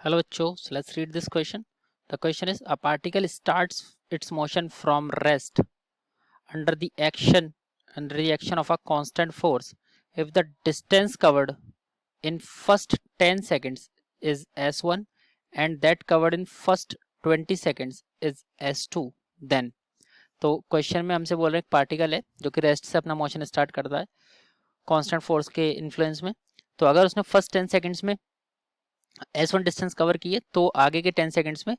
Hello bachcho, so let's read this question. The question is, a particle starts its motion from rest under the action of a constant force if the distance covered in first 10 seconds is s1 and that covered in first 20 seconds is s2, then तो question में हमसे बोल रहे हैं एक particle है जो कि रेस्ट से अपना मोशन स्टार्ट करता है कांस्टेंट फोर्स के इन्फ्लुएंस में। तो अगर उसने फर्स्ट 10 सेकंड्स में S1 डिस्टेंस कवर किए तो आगे के 10 सेकंड्स में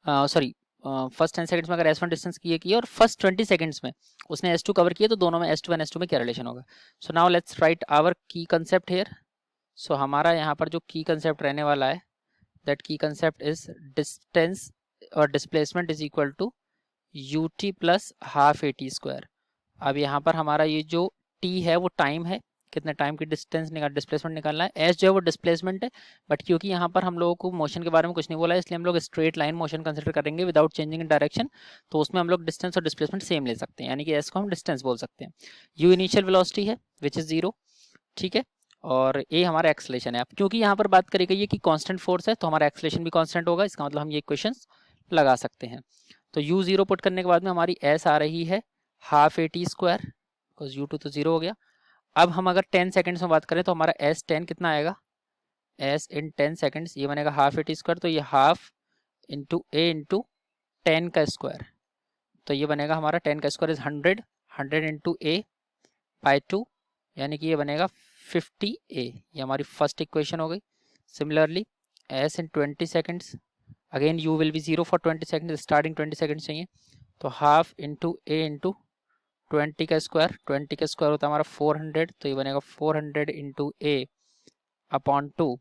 फर्स्ट 10 सेकंड्स में अगर S1 डिस्टेंस किए और फर्स्ट 20 सेकंड्स में उसने S2 कवर किए तो दोनों में S2 एंड S2 में क्या रिलेशन होगा। So now let's write our key concept here. So हमारा यहाँ पर जो की कंसेप्ट रहने वाला है that key concept is distance और displacement is equal to ut plus half a t square. अब यहाँ पर हमारा ये जो t है वो टाइम है, कितने टाइम की डिस्टेंस डिस्प्लेसमेंट निकालना है। एस जो है वो डिस्प्लेसमेंट है, बट क्योंकि यहाँ पर हम लोगों को मोशन के बारे में कुछ नहीं बोला है इसलिए हम लोग स्ट्रेट लाइन मोशन कंसिडर करेंगे विदाउट चेंजिंग इन डायरेक्शन। तो उसमें हम लोग डिस्टेंस और डिस्प्लेसमेंट सेम ले सकते हैं, यानी कि एस को हम डिस्टेंस बोल सकते हैं। यू इनिशियल वेलोसिटी है विच इज 0, ठीक है, और ए हमारा एक्सलेशन है। अब क्योंकि यहाँ पर बात करी गई है कि कांस्टेंट फोर्स है तो हमारा एक्सलेशन भी कांस्टेंट होगा, इसका मतलब हम ये क्वेश्चन लगा सकते हैं। तो यू जीरो पुट करने के बाद में हमारी एस आ रही है half a t square, because u to तो जीरो हो गया। अब हम अगर 10 सेकंड्स में बात करें तो हमारा एस 10 कितना आएगा, एस इन 10 सेकंड्स ये बनेगा हाफ ए टी स्क्वायर, तो ये हाफ इंटू ए इंटू 10 का स्क्वायर, तो ये बनेगा हमारा 10 का square is 100, 100 into A by 2, यानी कि ये बनेगा 50 ए। ये हमारी फर्स्ट इक्वेशन हो गई। Similarly S in 20 seconds, again you will be zero for 20 seconds, starting 20 seconds चाहिए, तो हाफ इंटू ए इंटू 20 का स्क्वायर, 20 का स्क्वायर होता है हमारा 400, तो ये बनेगा 400 इंटू ए अपॉन 2,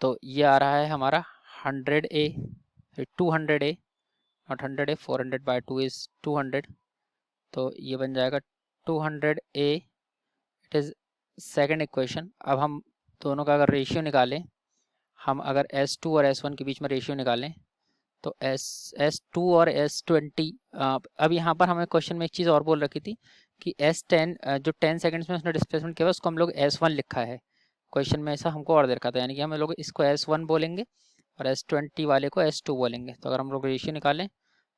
तो ये आ रहा है हमारा 100 A, 200 A, not 100 A, 400 by 2 is 200, तो ये बन जाएगा 200 A. It is second equation. अब हम दोनों का अगर रेशियो निकालें, हम अगर S2 और S1 के बीच में रेशियो निकालें तो S2 और S20, अब यहाँ पर हमें क्वेश्चन में एक चीज़ और बोल रखी थी कि S10 जो 10 सेकंड्स में उसने डिस्प्लेसमेंट किया उसको हम लोग S1 लिखा है। क्वेश्चन में ऐसा हमको और दे रखा था, यानी कि हम लोग इसको S1 बोलेंगे और S20 वाले को S2 बोलेंगे। तो अगर हम लोग रेशियो निकालें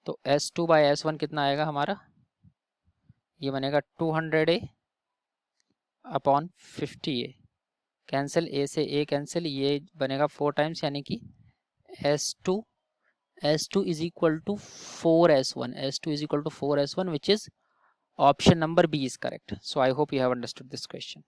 तो S2 बाई S1 कितना आएगा हमारा, ये बनेगा 200 ए अपॉन 50 ए, कैंसिल ए से ए कैंसिल, ये बनेगा 4 टाइम्स, यानी कि S2 is equal to 4S1, S2 is equal to 4S1, which is option number B is correct. So I hope you have understood this question.